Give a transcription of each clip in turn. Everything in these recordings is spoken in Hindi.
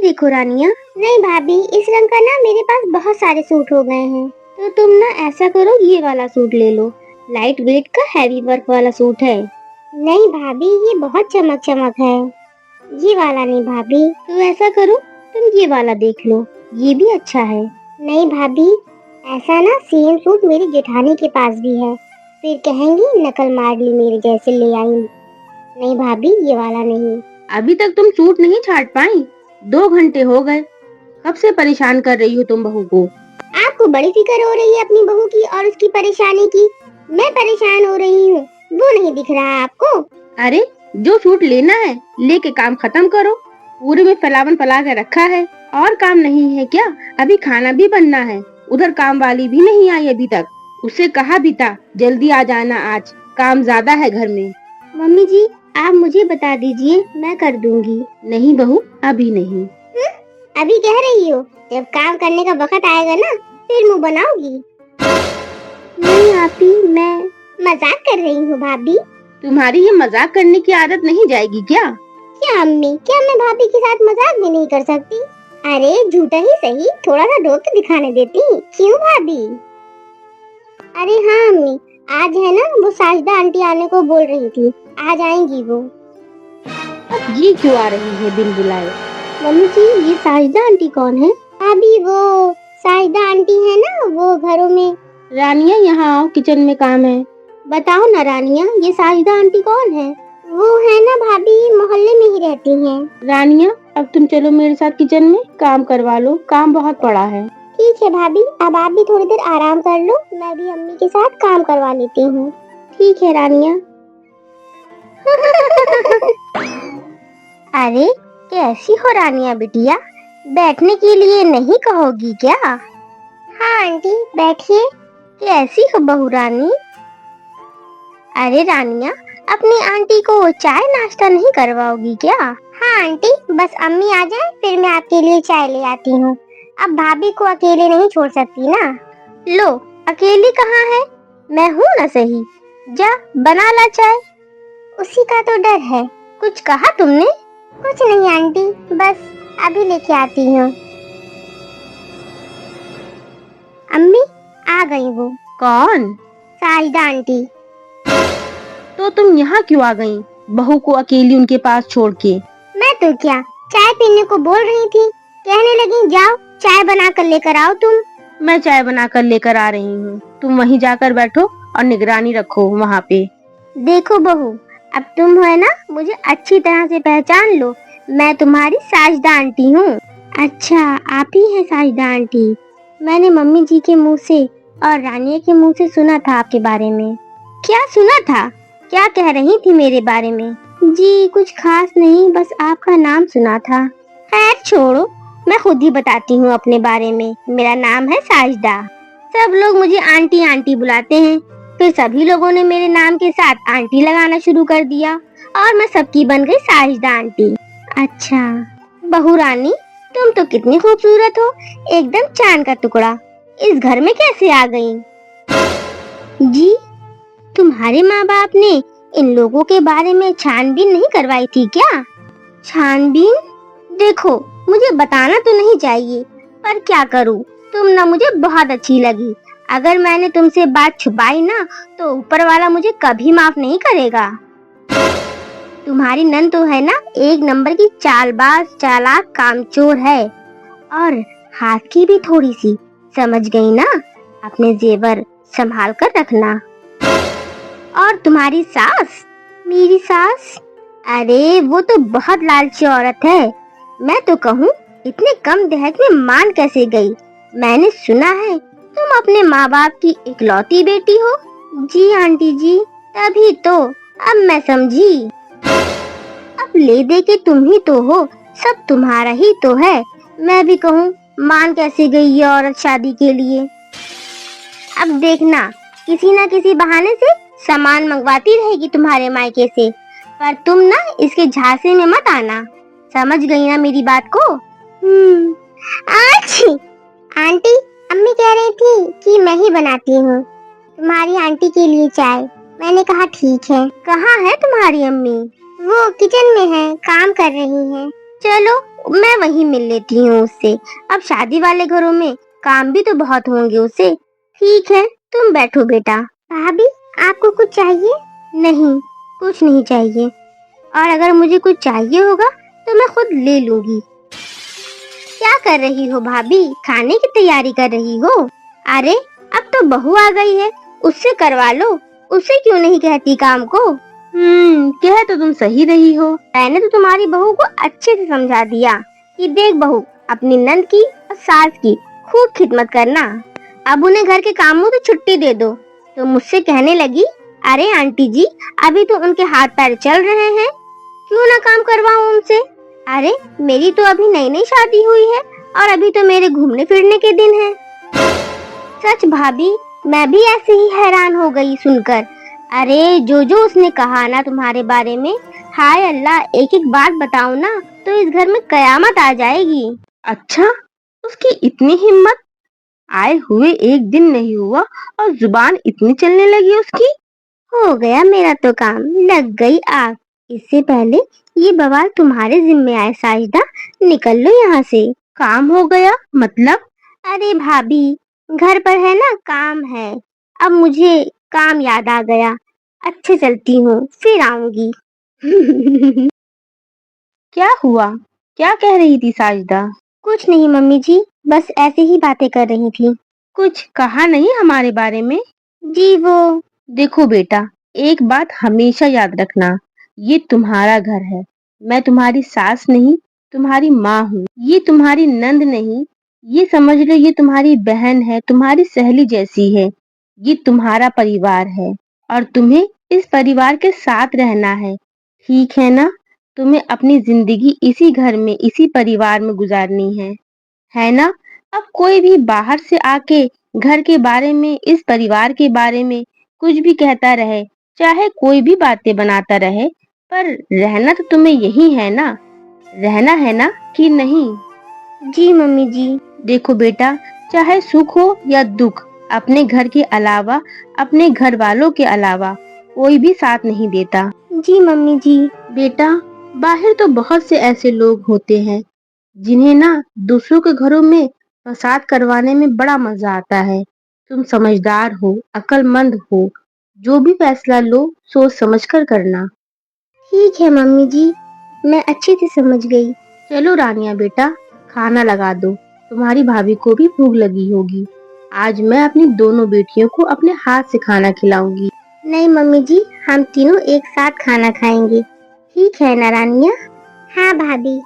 देखो रानिया। नहीं भाभी, इस रंग का ना मेरे पास बहुत सारे सूट हो गए हैं। तो तुम ना ऐसा करो, ये वाला सूट ले लो। लाइट वेट का हैवी वर्क वाला सूट है। नहीं भाभी, ये बहुत चमक चमक है। ये वाला नहीं भाभी। तो ऐसा करो, तुम ये वाला देख लो, ये भी अच्छा है। नहीं भाभी, ऐसा ना सेम सूट मेरी जेठानी के पास भी है, फिर कहेंगी नकल मार ली मेरे जैसे ले आई। नहीं भाभी, ये वाला नहीं। अभी तक तुम सूट नहीं छाट पाई? 2 घंटे हो गए। कब से परेशान कर रही हो तुम बहू को? आपको बड़ी फिक्र हो रही है अपनी बहू की और उसकी परेशानी की। मैं परेशान हो रही हूँ, वो नहीं दिख रहा आपको? अरे जो सूट लेना है लेके काम खत्म करो। पूरे में फैलावन फैला के रखा है, और काम नहीं है क्या? अभी खाना भी बनना है। उधर काम वाली भी नहीं आई अभी तक। उससे कहा भी था जल्दी आ जाना, आज काम ज्यादा है घर में। मम्मी जी, आप मुझे बता दीजिए, मैं कर दूंगी। नहीं बहू, अभी नहीं। अभी कह रही हो, जब काम करने का वक्त आएगा ना फिर मुंह बनाओगी। नहीं आपी, मैं मजाक कर रही हूँ भाभी। तुम्हारी ये मजाक करने की आदत नहीं जाएगी क्या? क्या अम्मी, क्या मैं भाभी के साथ मजाक भी नहीं कर सकती? अरे झूठा ही सही, थोड़ा सा ढोक के दिखाने देती। क्यों भाभी? अरे हाँ अम्मी, आज है ना, वो साजदा आंटी आने को बोल रही थी, आज आएंगी वो। अब ये क्यों आ रही है बिन बुलाए? मम्मी जी, ये साजदा आंटी कौन है? अभी वो साजदा आंटी है ना, वो घरों में। रानिया यहाँ आओ, किचन में काम है। बताओ ना रानिया, ये साजदा आंटी कौन है? वो है ना भाभी, मोहल्ले में ही रहती हैं। रानिया अब तुम चलो मेरे साथ किचन में, काम करवा लो, काम बहुत पड़ा है। ठीक है भाभी, अब आप भी थोड़ी देर आराम कर लो, मैं भी अम्मी के साथ काम करवा लेती हूँ। ठीक है रानिया। अरे कैसी हो रानिया बिटिया, बैठने के लिए नहीं कहोगी क्या? हाँ आंटी, बैठिए। कैसी हो बहू रानी? अरे रानिया, अपनी आंटी को चाय नाश्ता नहीं करवाओगी क्या? हाँ आंटी, बस अम्मी आ जाए फिर मैं आपके लिए चाय ले आती हूँ। अब भाभी को अकेले नहीं छोड़ सकती ना। लो, अकेली कहाँ है, मैं हूँ ना सही। जा बना ला चाय। उसी का तो डर है। कुछ कहा तुमने? कुछ नहीं आंटी, बस अभी लेके आती हूँ। अम्मी आ गई वो। कौन? साजदा आंटी। तो तुम यहाँ क्यों आ गई, बहू को अकेली उनके पास छोड़ के? मैं तो क्या, चाय पीने को बोल रही थी, कहने लगी जाओ चाय बना कर लेकर आओ तुम। मैं चाय बना कर लेकर आ रही हूँ, तुम वहीं जाकर बैठो और निगरानी रखो वहाँ पे। देखो बहू, अब तुम है ना, मुझे अच्छी तरह से पहचान लो, मैं तुम्हारी साजदा आंटी हूँ। अच्छा, आप ही हैं साजदा आंटी? मैंने मम्मी जी के मुँह से और रानिया के मुँह से सुना था आपके बारे में। क्या सुना था? क्या कह रही थी मेरे बारे में? जी कुछ खास नहीं, बस आपका नाम सुना था। खैर छोड़ो, मैं खुद ही बताती हूँ अपने बारे में। मेरा नाम है साजदा। सब लोग मुझे आंटी आंटी बुलाते हैं, फिर सभी लोगों ने मेरे नाम के साथ आंटी लगाना शुरू कर दिया और मैं सबकी बन गई साजदा आंटी। अच्छा बहू रानी, तुम तो कितनी खूबसूरत हो, एकदम चांद का टुकड़ा। इस घर में कैसे आ गई? जी, तुम्हारे माँ बाप ने इन लोगों के बारे में छानबीन नहीं करवाई थी क्या? छानबीन? देखो, मुझे बताना तो नहीं चाहिए, पर क्या करूँ, तुम ना मुझे बहुत अच्छी लगी। अगर मैंने तुमसे बात छुपाई ना तो ऊपर वाला मुझे कभी माफ नहीं करेगा। तुम्हारी नंद तो है ना, एक नंबर की चालबाज, चालाक, कामचोर है, और हाथ की भी थोड़ी सी, समझ गई ना? अपने जेवर संभाल कर रखना। और तुम्हारी सास? मेरी सास? अरे वो तो बहुत लालची औरत है। मैं तो कहूँ इतने कम दहेज में मान कैसे गई? मैंने सुना है तुम अपने माँ बाप की इकलौती बेटी हो। जी आंटी जी, तभी तो, अब मैं समझी। अब ले दे के तुम ही तो हो, सब तुम्हारा ही तो है। मैं भी कहूँ मान कैसे गई ये औरत शादी के लिए। अब देखना, किसी न किसी बहाने से सामान मंगवाती रहेगी तुम्हारे मायके से, पर तुम ना इसके झांसे में मत आना। समझ गई ना मेरी बात को? अच्छी आंटी, अम्मी कह रही थी कि मैं ही बनाती हूँ तुम्हारी आंटी के लिए चाय। मैंने कहा ठीक है। कहाँ है तुम्हारी अम्मी? वो किचन में है, काम कर रही है। चलो मैं वहीं मिल लेती हूँ उससे। अब शादी वाले घरों में काम भी तो बहुत होंगे उसे। ठीक है, तुम बैठो बेटा। भाभी, आपको कुछ चाहिए? नहीं, कुछ नहीं चाहिए। और अगर मुझे कुछ चाहिए होगा तो मैं खुद ले लूंगी। क्या कर रही हो भाभी? खाने की तैयारी कर रही हो? अरे, अब तो बहू आ गई है, उससे करवा लो। उससे क्यों नहीं कहती काम को? कह तो तुम सही रही हो। मैंने तो तुम्हारी बहू को अच्छे से समझा दिया कि देख बहू, अपनी नंद की और सास की खूब खिदमत करना। अब उन्हें घर के कामों से छुट्टी दे दो। तो मुझसे कहने लगी, अरे आंटी जी, अभी तो उनके हाथ पैर चल रहे हैं, क्यों ना काम करवाऊं उनसे? अरे, मेरी तो अभी नई नई शादी हुई है और अभी तो मेरे घूमने फिरने के दिन हैं। सच भाभी, मैं भी ऐसे ही हैरान हो गई सुनकर। अरे, जो जो उसने कहा ना तुम्हारे बारे में, हाय अल्लाह, एक एक बात बताओ ना तो इस घर में कयामत आ जाएगी। अच्छा, उसकी इतनी हिम्मत! आए हुए एक दिन नहीं हुआ और जुबान इतनी चलने लगी उसकी। हो गया मेरा तो काम, लग गई आग। इससे पहले ये बवाल तुम्हारे जिम्मे आए साजिदा, निकल लो यहाँ से। काम हो गया मतलब? अरे भाभी, घर पर है ना, काम है। अब मुझे काम याद आ गया। अच्छे चलती हूँ, फिर आऊंगी। क्या हुआ? क्या कह रही थी साजिदा? कुछ नहीं मम्मी जी, बस ऐसे ही बातें कर रही थी। कुछ कहा नहीं हमारे बारे में? जी वो, देखो बेटा, एक बात हमेशा याद रखना, ये तुम्हारा घर है। मैं तुम्हारी सास नहीं, तुम्हारी माँ हूँ। ये तुम्हारी नंद नहीं, ये समझ लो ये तुम्हारी बहन है, तुम्हारी सहेली जैसी है। ये तुम्हारा परिवार है और तुम्हें इस परिवार के साथ रहना है। ठीक है ना? तुम्हें अपनी जिंदगी इसी घर में, इसी परिवार में गुजारनी है ना? अब कोई भी बाहर से आके घर के बारे में, इस परिवार के बारे में कुछ भी कहता रहे, चाहे कोई भी बातें बनाता रहे, पर रहना तो तुम्हें यही है ना? रहना है ना कि नहीं? जी मम्मी जी। देखो बेटा, चाहे सुख हो या दुख, अपने घर के अलावा, अपने घर वालों के अलावा कोई भी साथ नहीं देता। जी मम्मी जी। बेटा, बाहर तो बहुत से ऐसे लोग होते हैं जिन्हें ना दूसरों के घरों में फसाद करवाने में बड़ा मजा आता है। तुम समझदार हो, अक्लमंद हो, जो भी फैसला लो सोच समझ कर करना। ठीक है मम्मी जी, मैं अच्छे से समझ गई। चलो रानिया बेटा, खाना लगा दो, तुम्हारी भाभी को भी भूख लगी होगी। आज मैं अपनी दोनों बेटियों को अपने हाथ से खाना खिलाऊंगी। नहीं मम्मी जी, हम तीनों एक साथ खाना खाएंगे। ठीक है ना रानिया? हाँ भाभी।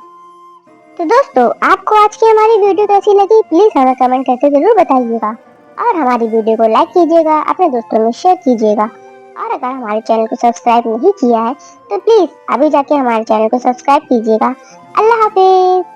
तो दोस्तों, आपको आज की हमारी वीडियो कैसी लगी, प्लीज हमें कमेंट करके जरूर बताइएगा। और हमारी वीडियो को लाइक कीजिएगा, अपने दोस्तों में शेयर कीजिएगा। और अगर हमारे चैनल को सब्सक्राइब नहीं किया है तो प्लीज अभी जाके हमारे चैनल को सब्सक्राइब कीजिएगा। अल्लाह हाफिज।